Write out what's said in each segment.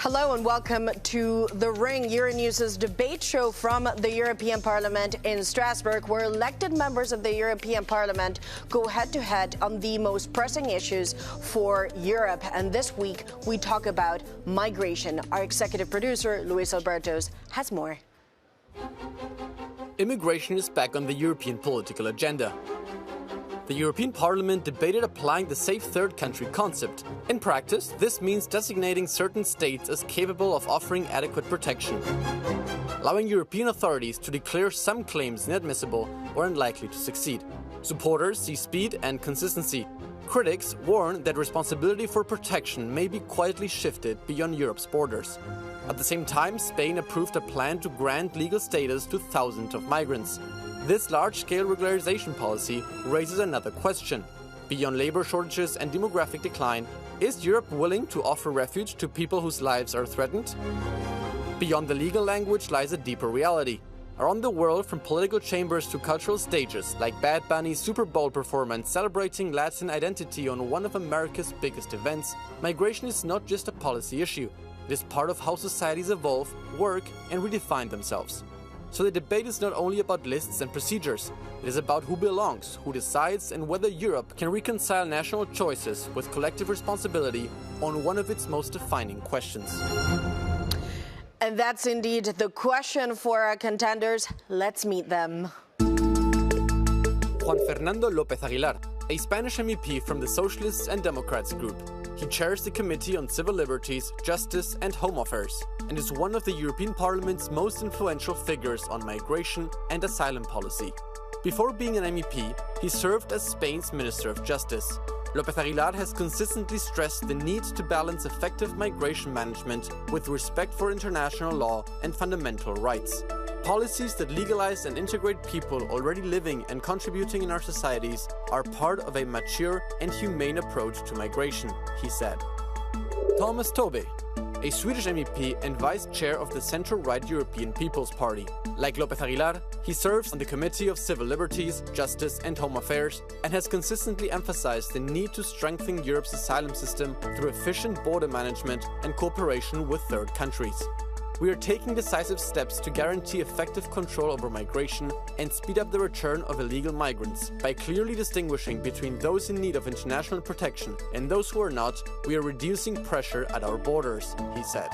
Hello and welcome to The Ring, Euronews's debate show from the European Parliament in Strasbourg, where elected members of the European Parliament go head-to-head on the most pressing issues for Europe. And this week, we talk about migration. Our executive producer, Luis Albertos, has more. Immigration is back on the European political agenda. The European Parliament debated applying the safe third country concept. In practice, this means designating certain states as capable of offering adequate protection, allowing European authorities to declare some claims inadmissible or unlikely to succeed. Supporters see speed and consistency. Critics warn that responsibility for protection may be quietly shifted beyond Europe's borders. At the same time, Spain approved a plan to grant legal status to thousands of migrants. This large-scale regularization policy raises another question. Beyond labor shortages and demographic decline, is Europe willing to offer refuge to people whose lives are threatened? Beyond the legal language lies a deeper reality. Around the world, from political chambers to cultural stages, like Bad Bunny's Super Bowl performance celebrating Latin identity on one of America's biggest events, migration is not just a policy issue. It is part of how societies evolve, work, and redefine themselves. So the debate is not only about lists and procedures, it is about who belongs, who decides, and whether Europe can reconcile national choices with collective responsibility on one of its most defining questions. And that's indeed the question for our contenders. Let's meet them. Juan Fernando López Aguilar, a Spanish MEP from the Socialists and Democrats group. He chairs the Committee on Civil Liberties, Justice and Home Affairs, and is one of the European Parliament's most influential figures on migration and asylum policy. Before being an MEP, he served as Spain's Minister of Justice. López Aguilar has consistently stressed the need to balance effective migration management with respect for international law and fundamental rights. Policies that legalize and integrate people already living and contributing in our societies are part of a mature and humane approach to migration, he said. Tomas Tobé, a Swedish MEP and vice chair of the centre-right European People's Party. Like López Aguilar, he serves on the Committee of Civil Liberties, Justice and Home Affairs and has consistently emphasized the need to strengthen Europe's asylum system through efficient border management and cooperation with third countries. We are taking decisive steps to guarantee effective control over migration and speed up the return of illegal migrants. By clearly distinguishing between those in need of international protection and those who are not, we are reducing pressure at our borders, he said.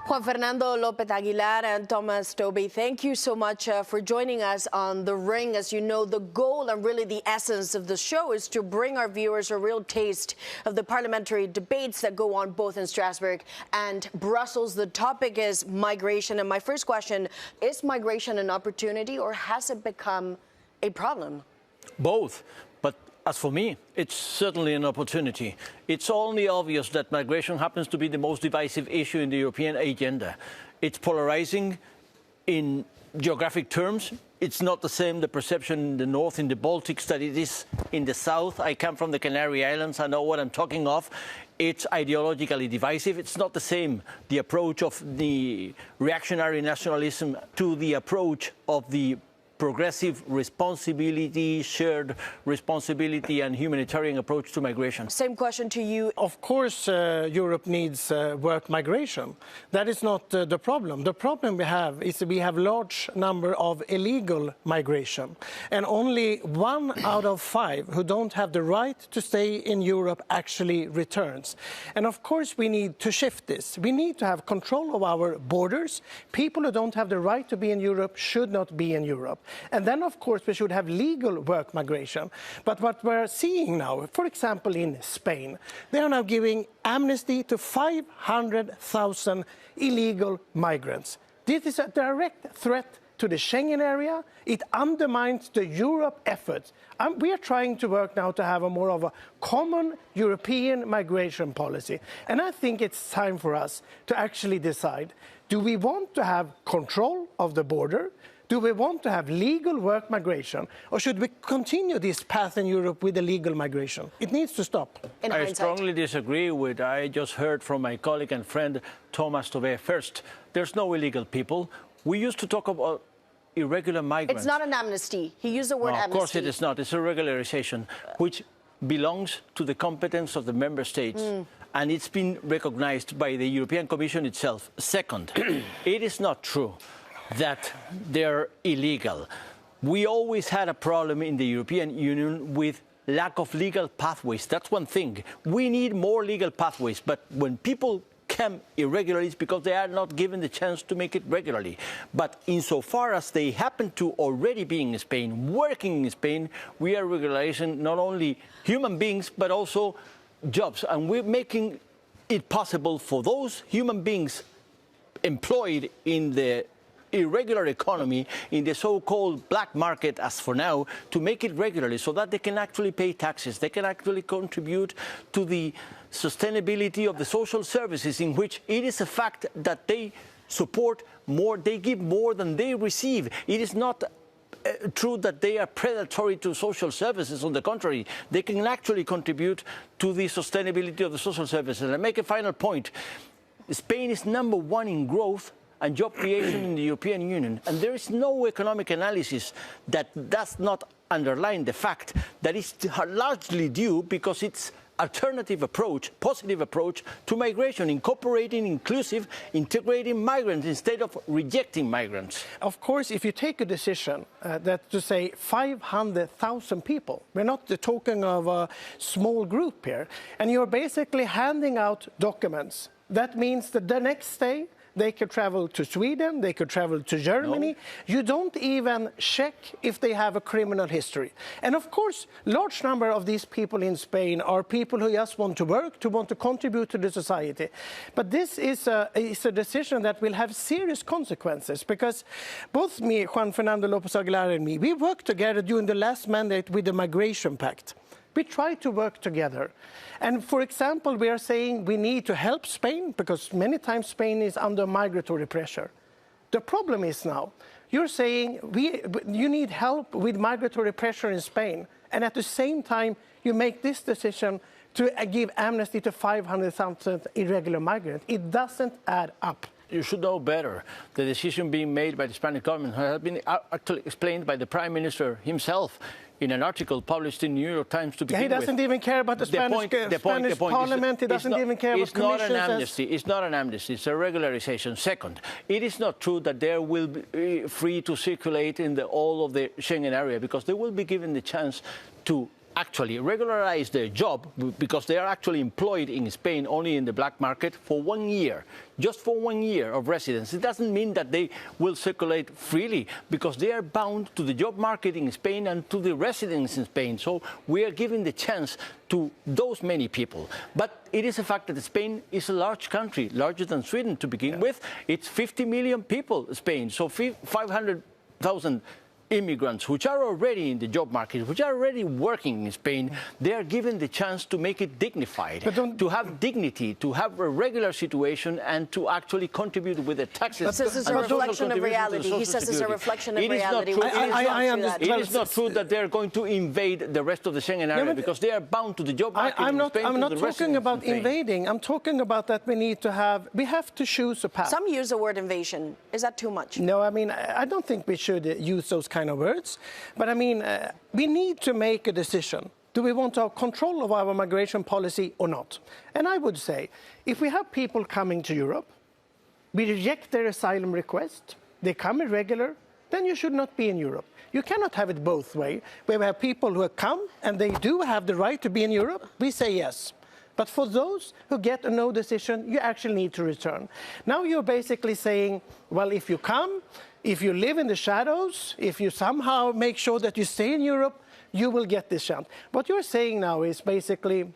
Juan Fernando López Aguilar and Tomas Tobé, thank you so much for joining us on The Ring. As you know, the goal and really the essence of the show is to bring our viewers a real taste of the parliamentary debates that go on both in Strasbourg and Brussels. The topic is migration. And my first question, is migration an opportunity or has it become a problem? Both. But as for me, it's certainly an opportunity. It's only obvious that migration happens to be the most divisive issue in the European agenda. It's polarizing in geographic terms. It's not the same, the perception in the north, in the Baltics, that it is in the south. I come from the Canary Islands. I know what I'm talking of. It's ideologically divisive. It's not the same, the approach of the reactionary nationalism to the approach of the progressive responsibility, shared responsibility and humanitarian approach to migration. Same question to you. Of course, Europe needs work migration. That is not the problem. The problem we have is we have large number of illegal migration. And only 1 out of 5 who don't have the right to stay in Europe actually returns. And of course, we need to shift this. We need to have control of our borders. People who don't have the right to be in Europe should not be in Europe. And then, of course, we should have legal work migration. But what we're seeing now, for example, in Spain, they are now giving amnesty to 500,000 illegal migrants. This is a direct threat to the Schengen area. It undermines the Europe effort. We are trying to work now to have a more of a common European migration policy. And I think it's time for us to actually decide, do we want to have control of the border? Do we want to have legal work migration, or should we continue this path in Europe with illegal migration? It needs to stop. I strongly disagree with I just heard from my colleague and friend Tomas Tobé. First, there's no illegal people. We used to talk about irregular migrants. It's not an amnesty. He used the word amnesty. Of course it is not. It's a regularization, which belongs to the competence of the member states. and it's been recognized by the European Commission itself. Second, it is not true that they're illegal. We always had a problem in the European Union with lack of legal pathways. That's one thing. We need more legal pathways, but when people come irregularly, it's because they are not given the chance to make it regularly. But insofar as they happen to already be in Spain, working in Spain, we are regularizing not only human beings, but also jobs. And we're making it possible for those human beings employed in the irregular economy, in the so-called black market as for now, to make it regularly so that they can actually pay taxes, they can actually contribute to the sustainability of the social services, in which it is a fact that they support more, they give more than they receive. It is not true that they are predatory to social services. On the contrary, they can actually contribute to the sustainability of the social services. And I make a final point. Spain is #1 in growth and job creation in the European Union. And there is no economic analysis that does not underline the fact that it's largely due because it's alternative approach, positive approach to migration, incorporating inclusive, integrating migrants instead of rejecting migrants. Of course, if you take a decision that to say 500,000 people, we're not talking of a small group here, and you're basically handing out documents, that means that the next day they could travel to Sweden, they could travel to Germany. No. You don't even check if they have a criminal history. And of course, large number of these people in Spain are people who just want to work, to want to contribute to the society. But this is a decision that will have serious consequences, because both me, Juan Fernando López Aguilar, and me, we worked together during the last mandate with the Migration Pact. We try to work together. And for example, we are saying we need to help Spain because many times Spain is under migratory pressure. The problem is now, you're saying you need help with migratory pressure in Spain. And at the same time, you make this decision to give amnesty to 500,000 irregular migrants. It doesn't add up. You should know better. The decision being made by the Spanish government has been actually explained by the Prime Minister himself in an article published in the New York Times to begin with. He doesn't even care about the Spanish Parliament. He doesn't even care what Commission says. It's not an amnesty. It's a regularization. Second, it is not true that they will be free to circulate in all of the Schengen area, because they will be given the chance to actually regularize their job, because they are actually employed in Spain only in the black market for 1 year, just for 1 year of residence. It doesn't mean that they will circulate freely, because they are bound to the job market in Spain and to the residents in Spain. So we are giving the chance to those many people. But it is a fact that Spain is a large country, larger than Sweden to begin with. It's 50 million people, Spain, so 500,000 immigrants which are already in the job market, which are already working in Spain, they are given the chance to make it dignified, to have dignity, to have a regular situation, and to actually contribute with the taxes. But this is a reflection of reality. He says it's a reflection of reality. It is not true that they're going to invade the rest of the Schengen area, because they are bound to the job market in Spain. I'm not talking about invading. I'm talking about that we have to choose a path. Some use the word invasion. Is that too much? No, I mean, I don't think we should use those kind of words. But I mean, we need to make a decision. Do we want to have control of our migration policy or not? And I would say, if we have people coming to Europe, we reject their asylum request, they come irregular, then you should not be in Europe. You cannot have it both ways, where we have people who have come and they do have the right to be in Europe, we say yes. But for those who get a no decision, you actually need to return. Now you're basically saying, well, if you come, if you live in the shadows, if you somehow make sure that you stay in Europe, you will get this chance. What you're saying now is basically,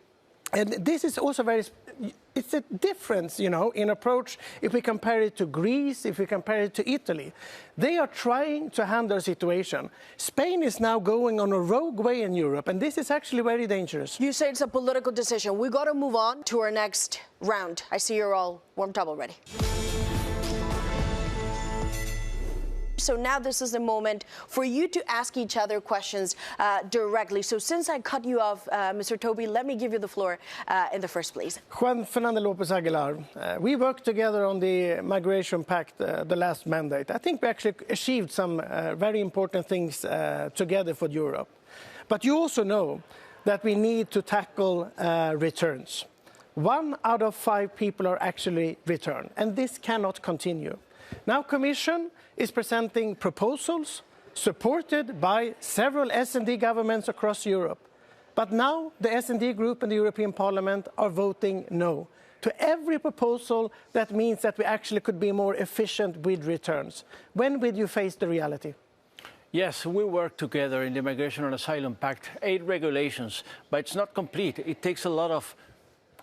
and this is also it's a difference, you know, in approach if we compare it to Greece, if we compare it to Italy. They are trying to handle the situation. Spain is now going on a rogue way in Europe, and this is actually very dangerous. You say it's a political decision. We got to move on to our next round. I see you're all warmed up already. So now this is the moment for you to ask each other questions directly. So since I cut you off, Mr. Tobé, let me give you the floor in the first place. Juan Fernando López Aguilar, we worked together on the Migration Pact the last mandate. I think we actually achieved some very important things together for Europe. But you also know that we need to tackle returns. 1 out of 5 people are actually returned, and this cannot continue. Now Commission is presenting proposals supported by several S&D governments across Europe. But now the S&D group in the European Parliament are voting no to every proposal that means that we actually could be more efficient with returns. When will you face the reality? Yes, we work together in the Migration and Asylum Pact, 8 regulations, but it's not complete. It takes a lot of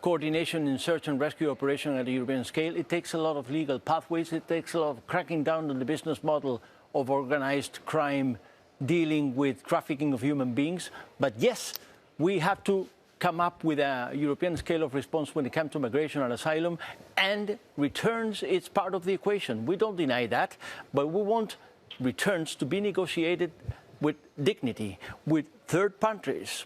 coordination in search and rescue operation at the European scale. It takes a lot of legal pathways. It takes a lot of cracking down on the business model of organized crime dealing with trafficking of human beings. But yes, we have to come up with a European scale of response when it comes to migration and asylum, and returns is part of the equation. We don't deny that, but we want returns to be negotiated with dignity, with third countries,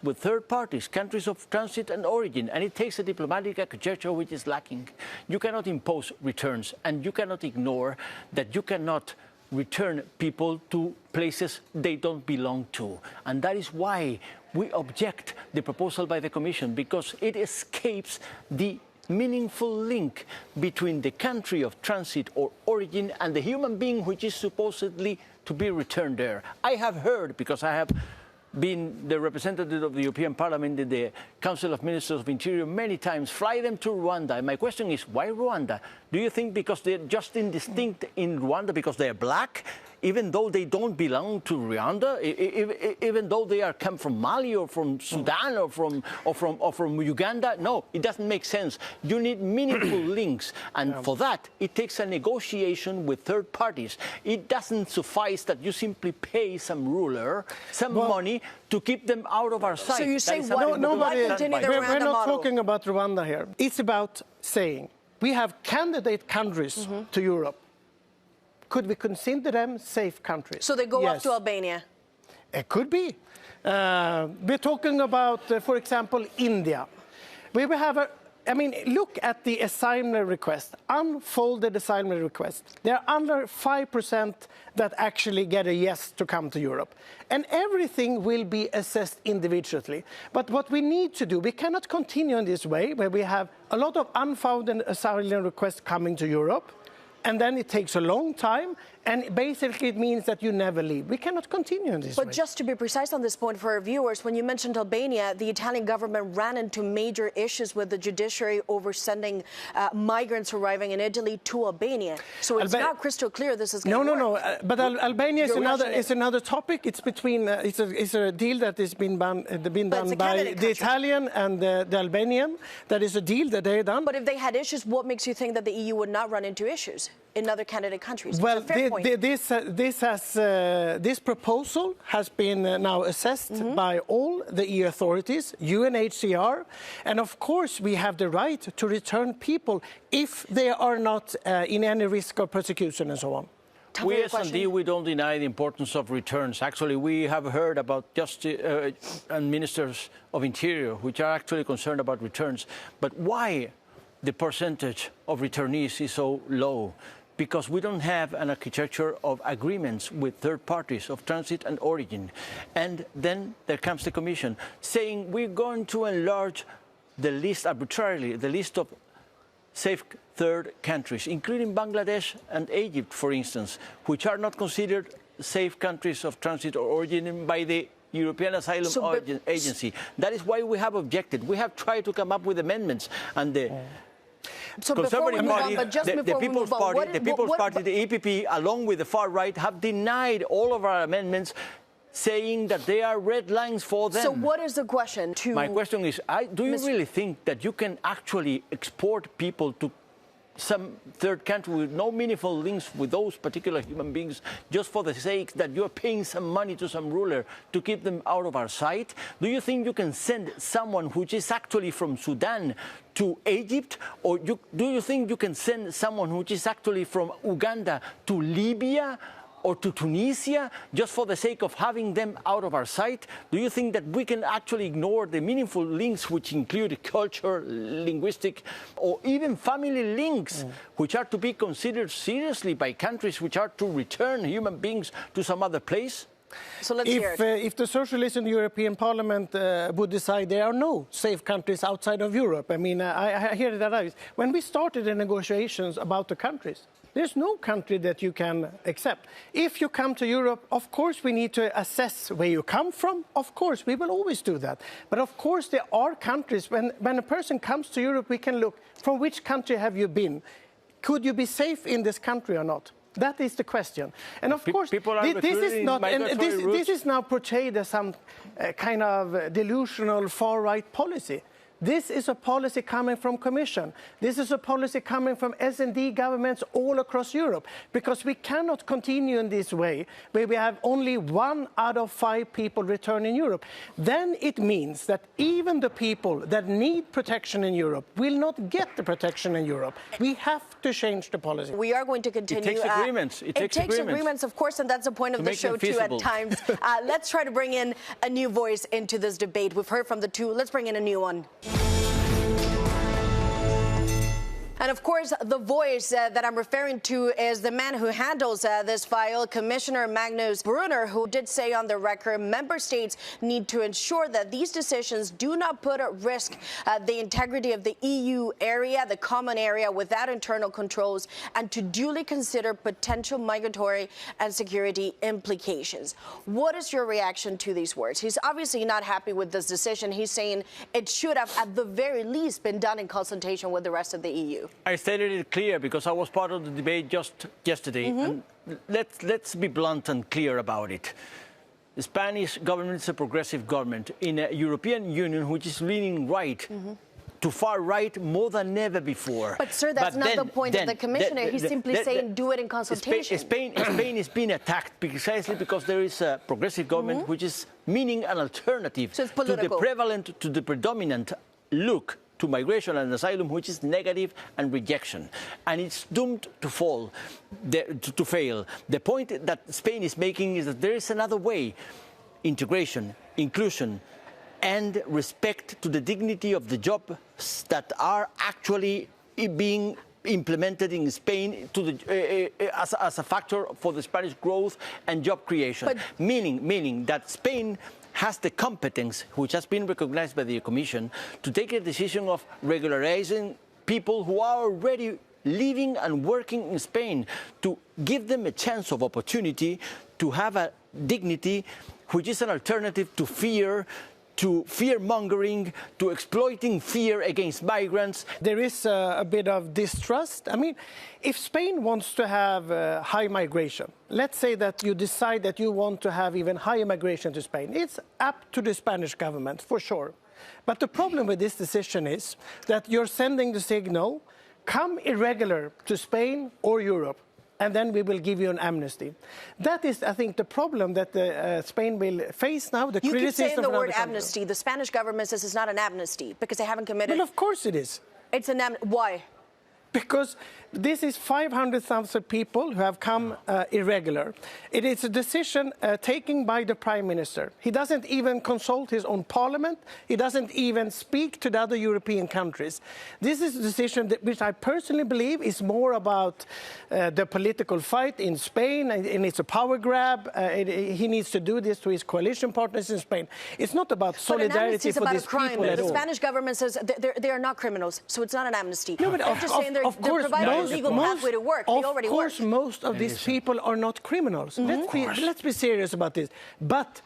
countries of transit and origin, and it takes a diplomatic architecture which is lacking. You cannot impose returns, and you cannot ignore that you cannot return people to places they don't belong to. And that is why we object the proposal by the Commission, because it escapes the meaningful link between the country of transit or origin and the human being which is supposedly to be returned there. I have heard, because I have been the representative of the European Parliament in the Council of Ministers of Interior many times, fly them to Rwanda. And my question is, why Rwanda? Do you think because they're just indistinct in Rwanda because they're black, even though they don't belong to Rwanda, even though they are come from Mali or from Sudan or from Uganda? No, it doesn't make sense. You need meaningful links, and for that it takes a negotiation with third parties. It doesn't suffice that you simply pay some ruler some money to keep them out of our sight. So you say we're not model? talking about Rwanda here. It's about saying we have candidate countries to Europe. Could we consider them safe countries? So they go up to Albania? It could be. We're talking about, for example, India. We will have look at the asylum request, unfolded asylum request. There are under 5% that actually get a yes to come to Europe. And everything will be assessed individually. But what we need to do, we cannot continue in this way, where we have a lot of unfounded asylum requests coming to Europe, and then it takes a long time, and basically it means that you never leave. We cannot continue in this way. But just to be precise on this point for our viewers, when you mentioned Albania, the Italian government ran into major issues with the judiciary over sending migrants arriving in Italy to Albania. So it's not crystal clear this is going to work. But Albania is another topic. It's between it's a deal that has been done by the Italian and the Albanian. That is a deal that they've done. But if they had issues, what makes you think that the EU would not run into issues in other candidate countries? Well, this proposal has been now assessed by all the EU authorities, UNHCR, and of course we have the right to return people if they are not in any risk of persecution and so on. We S&D, we don't deny the importance of returns. Actually, we have heard about justice and ministers of interior which are actually concerned about returns. But why the percentage of returnees is so low? Because we don't have an architecture of agreements with third parties of transit and origin. And then there comes the Commission saying we're going to enlarge the list arbitrarily, the list of safe third countries, including Bangladesh and Egypt, for instance, which are not considered safe countries of transit or origin by the European Asylum Agency. That is why we have objected. We have tried to come up with amendments, and the Conservative Party, the People's Party, the EPP, along with the far right, have denied all of our amendments, saying that they are red lines for them. So what is the question? My question is, do you really think that you can actually export people to some third country with no meaningful links with those particular human beings just for the sake that you're paying some money to some ruler to keep them out of our sight? Do you think you can send someone who is actually from Sudan to Egypt? Or do you think you can send someone who is actually from Uganda to Libya or to Tunisia just for the sake of having them out of our sight? Do you think that we can actually ignore the meaningful links which include culture, linguistic, or even family links, which are to be considered seriously by countries which are to return human beings to some other place? So let's hear it. If the socialists in the European Parliament would decide there are no safe countries outside of Europe, I mean, I hear that. When we started the negotiations about the countries, there's no country that you can accept. If you come to Europe, of course, we need to assess where you come from. Of course, we will always do that. But of course, there are countries, when a person comes to Europe, we can look, from which country have you been? Could you be safe in this country or not? That is the question. And of course, this is now portrayed as some kind of delusional far-right policy. This is a policy coming from Commission. This is a policy coming from S&D governments all across Europe, because we cannot continue in this way, where we have only 1 out of 5 people return in Europe. Then it means that even the people that need protection in Europe will not get the protection in Europe. We have to change the policy. We are going to continue. It takes agreements. It takes agreements, of course, and that's the point of the show, too, at times. Let's try to bring in a new voice into this debate. We've heard from the two. Let's bring in a new one. And of course, the voice that I'm referring to is the man who handles this file, Commissioner Magnus Brunner, who did say on the record member states need to ensure that these decisions do not put at risk the integrity of the EU area, the common area, without internal controls, and to duly consider potential migratory and security implications. What is your reaction to these words? He's obviously not happy with this decision. He's saying it should have, at the very least, been done in consultation with the rest of the EU. I stated it clear because I was part of the debate just yesterday. And let's be blunt and clear about it. The Spanish government is a progressive government in a European Union which is leaning right, to far right more than ever before. But, sir, that's not the point of the Commissioner. He's simply saying do it in consultation. Spain is being attacked precisely because there is a progressive government which is meaning an alternative So it's political. to the predominant look to migration and asylum, which is negative and rejection. And it's doomed to fall, to fail. The point that Spain is making is that there is another way: integration, inclusion, and respect to the dignity of the jobs that are actually being implemented in Spain as a factor for the Spanish growth and job creation. Meaning that Spain has the competence, which has been recognized by the Commission, to take a decision of regularizing people who are already living and working in Spain, to give them a chance of opportunity to have a dignity which is an alternative to fear, to fear-mongering, to exploiting fear against migrants. There is a bit of distrust. I mean, if Spain wants to have high migration, let's say that you decide that you want to have even higher migration to Spain, it's up to the Spanish government, for sure. But the problem with this decision is that you're sending the signal, come irregular to Spain or Europe, and then we will give you an amnesty. That is, I think, the problem that Spain will face now. You keep saying the word amnesty. The Spanish government says it's not an amnesty because they haven't committed. Well, of course it is. It's an amnesty. Why? Because this is 500,000 people who have come irregular. It is a decision taken by the Prime Minister. He doesn't even consult his own parliament. He doesn't even speak to the other European countries. This is a decision which I personally believe is more about the political fight in Spain, and it's a power grab. He needs to do this to his coalition partners in Spain. It's not about solidarity for these people at all. The Spanish government says they are not criminals, so it's not an amnesty. No, but they're just saying they're providing a legal pathway to work. They already work. Of course, most of these people are not criminals. Let's be serious about this. But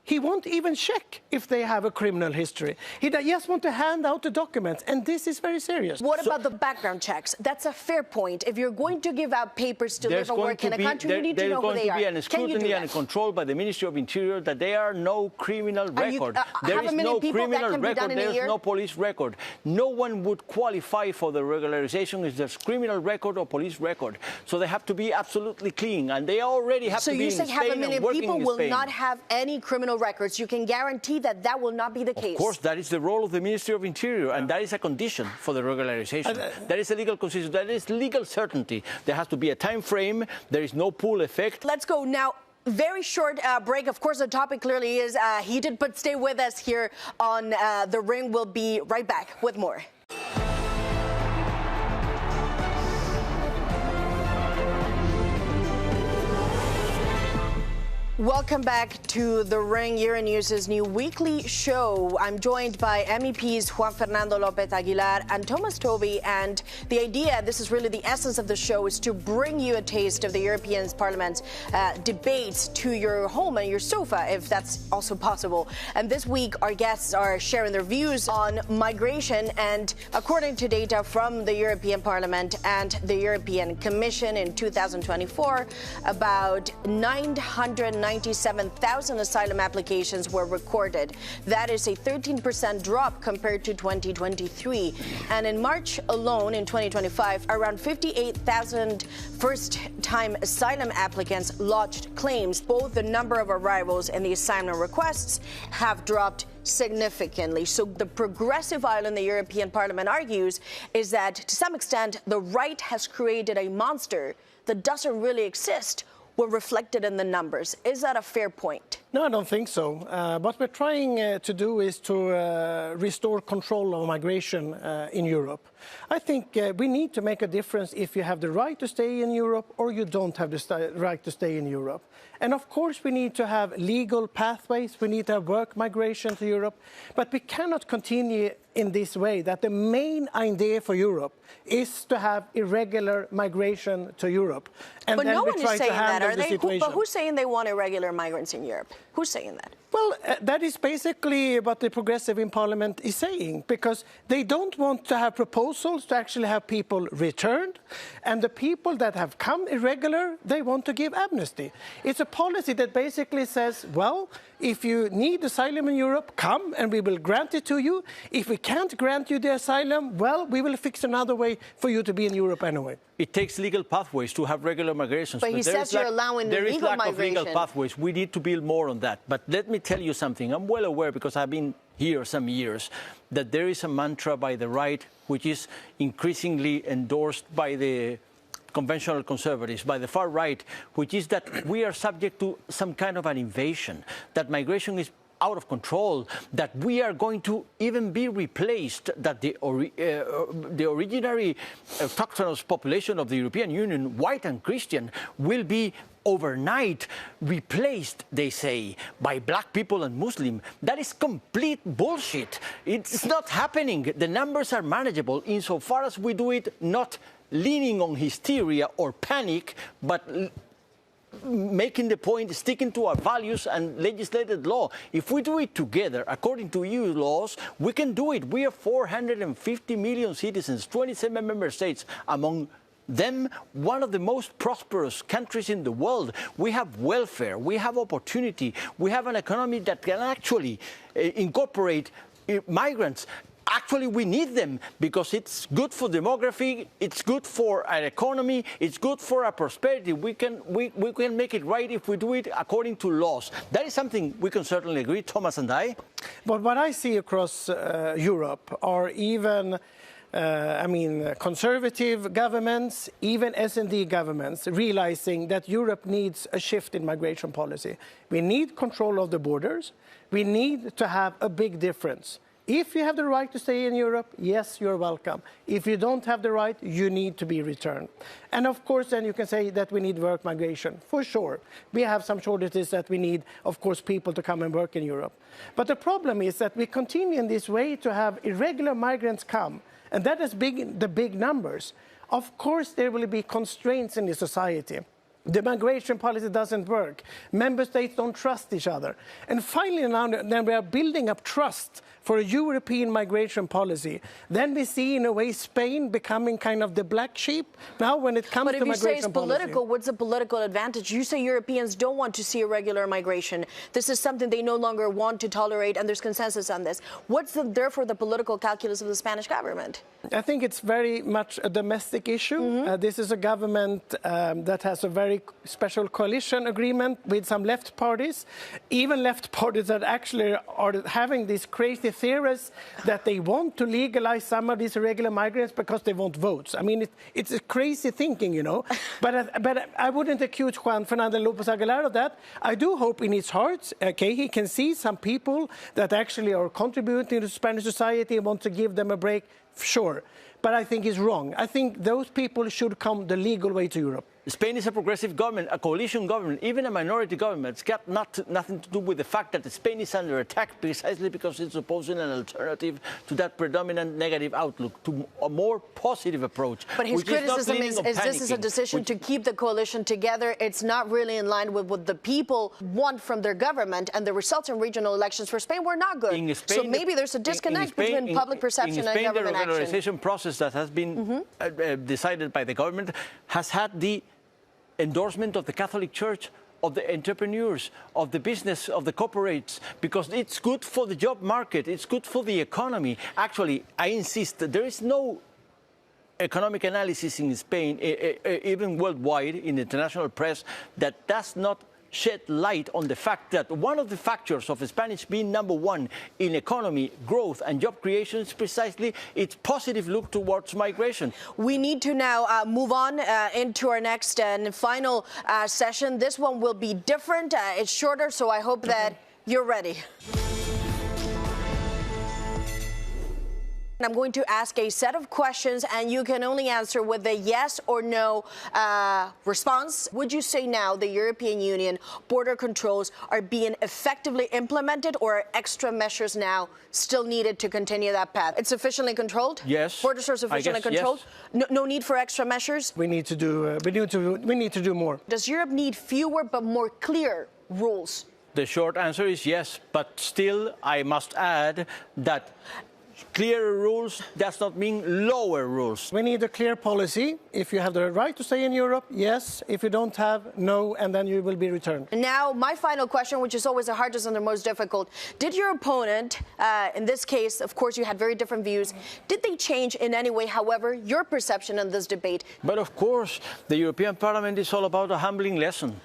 he won't even check if they have a criminal history. He just wants to hand out the documents, and this is very serious. What about the background checks? That's a fair point. If you're going to give out papers to live and work in a country, you need to know who they are. There's going to be an scrutiny and control by the Ministry of Interior that there are no criminal record. There is no criminal record. There is no police record. No one would qualify for the regularization if there's criminal record or police record. So they have to be absolutely clean, and they already have to be in Spain and working in Spain. So you say half a million people will not have any criminal records. You can guarantee that that will not be the case. Of course, that is the role of the Ministry of Interior, and that is a condition for the regularization. That is a legal condition. That is legal certainty. There has to be a time frame. There is no pull effect. Let's go now. Very short break. Of course, the topic clearly is heated, but stay with us here on The Ring. We'll be right back with more. Welcome back to The Ring, Euronews's new weekly show. I'm joined by MEPs Juan Fernando López Aguilar and Tomas Tobé, and the idea, this is really the essence of the show, is to bring you a taste of the European Parliament's debates to your home and your sofa, if that's also possible. And this week, our guests are sharing their views on migration, and according to data from the European Parliament and the European Commission in 2024, about 997,000 asylum applications were recorded. That is a 13% drop compared to 2023. And in March alone, in 2025, around 58,000 first-time asylum applicants lodged claims. Both the number of arrivals and the asylum requests have dropped significantly. So the progressive aisle in the European Parliament argues is that, to some extent, the right has created a monster that doesn't really exist, were reflected in the numbers. Is that a fair point? No, I don't think so. What we're trying to do is to restore control of migration in Europe. I think we need to make a difference if you have the right to stay in Europe or you don't have the right to stay in Europe. And of course, we need to have legal pathways. We need to have work migration to Europe. But we cannot continue in this way, that the main idea for Europe is to have irregular migration to Europe. And but then no we one try is saying to handle that, are the they? situation. But who's saying they want irregular migrants in Europe? Who's saying that? Well, that is basically what the progressive in Parliament is saying, because they don't want to have proposals to actually have people returned, and the people that have come irregular, they want to give amnesty. It's a policy that basically says, well, if you need asylum in Europe, come and we will grant it to you. If we can't grant you the asylum, well, we will fix another way for you to be in Europe anyway. It takes legal pathways to have regular migrations. But he says you're allowing there is illegal lack migration. of legal pathways. We need to build more on that. But let me tell you something. I'm well aware, because I've been here some years, that there is a mantra by the right which is increasingly endorsed by the conventional conservatives, by the far right, which is that we are subject to some kind of an invasion, that migration is out of control, that we are going to even be replaced, that the originary autochthonous population of the European Union, white and Christian, will be overnight replaced, they say, by black people and Muslim. That is complete bullshit. It's not happening. The numbers are manageable insofar as we do it not leaning on hysteria or panic, but making the point, sticking to our values and legislated law. If we do it together, according to EU laws, we can do it. We are 450 million citizens, 27 member states, among them one of the most prosperous countries in the world. We have welfare, we have opportunity, we have an economy that can actually incorporate migrants. Actually, we need them because it's good for demography, it's good for our economy, it's good for our prosperity. We can make it right if we do it according to laws. That is something we can certainly agree, Thomas and I. But what I see across Europe are even conservative governments, even S&D governments, realizing that Europe needs a shift in migration policy. We need control of the borders. We need to have a big difference. If you have the right to stay in Europe, yes, you're welcome. If you don't have the right, you need to be returned. And of course, then you can say that we need work migration, for sure. We have some shortages that we need, of course, people to come and work in Europe. But the problem is that we continue in this way to have irregular migrants come, and that is the big numbers. Of course, there will be constraints in the society. The migration policy doesn't work. Member states don't trust each other. And finally, now then we are building up trust for a European migration policy. Then we see, in a way, Spain becoming kind of the black sheep now when it comes to migration policy. But if you say it's political, what's the political advantage? You say Europeans don't want to see irregular migration. This is something they no longer want to tolerate, and there's consensus on this. What's therefore the political calculus of the Spanish government? I think it's very much a domestic issue. Mm-hmm. This is a government that has a very special coalition agreement with some left parties, even left parties that actually are having these crazy theories that they want to legalize some of these irregular migrants because they want votes. I mean, it's a crazy thinking, you know. But I wouldn't accuse Juan Fernando López Aguilar of that. I do hope in his heart, okay, he can see some people that actually are contributing to Spanish society and want to give them a break, sure. But I think he's wrong. I think those people should come the legal way to Europe. Spain is a progressive government, a coalition government, even a minority government. It's got nothing to do with the fact that Spain is under attack precisely because it's opposing an alternative to that predominant negative outlook, to a more positive approach. But his criticism is this is a decision to keep the coalition together. It's not really in line with what the people want from their government, and the results in regional elections for Spain were not good. So maybe there's a disconnect between public perception and government action. The regularization process that has been decided by the government has had the endorsement of the Catholic Church, of the entrepreneurs, of the business, of the corporates, because it's good for the job market, it's good for the economy. Actually, I insist that there is no economic analysis in Spain, even worldwide, in the international press, that does not shed light on the fact that one of the factors of Spanish being number one in economy, growth and job creation is precisely its positive look towards migration. We need to now move on into our next and final session. This one will be different. It's shorter, so I hope that you're ready. I'm going to ask a set of questions, and you can only answer with a yes or no response. Would you say now the European Union border controls are being effectively implemented, or are extra measures now still needed to continue that path? It's sufficiently controlled? Yes. Borders are sufficiently controlled? Yes. No need for extra measures? We need to do more. Does Europe need fewer but more clear rules? The short answer is yes, but still I must add that clearer rules does not mean lower rules. We need a clear policy. If you have the right to stay in Europe, yes. If you don't have, no, and then you will be returned. And now, my final question, which is always the hardest and the most difficult. Did your opponent, in this case, of course, you had very different views, did they change in any way, however, your perception in this debate? But of course, the European Parliament is all about a humbling lesson.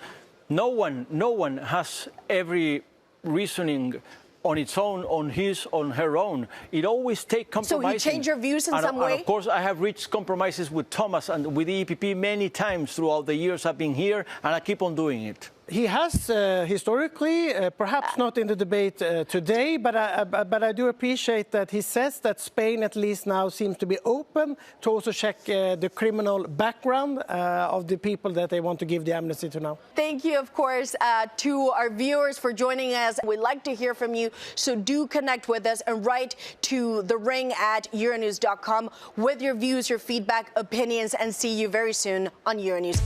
No one has every reasoning on its own, on her own. It always takes compromises. So you change your views in some way? And of course, I have reached compromises with Thomas and with the EPP many times throughout the years I've been here, and I keep on doing it. He has historically, perhaps not in the debate today, but I do appreciate that he says that Spain at least now seems to be open to also check the criminal background of the people that they want to give the amnesty to now. Thank you, of course, to our viewers for joining us. We'd like to hear from you, so do connect with us and write to thering@euronews.com with your views, your feedback, opinions, and see you very soon on Euronews.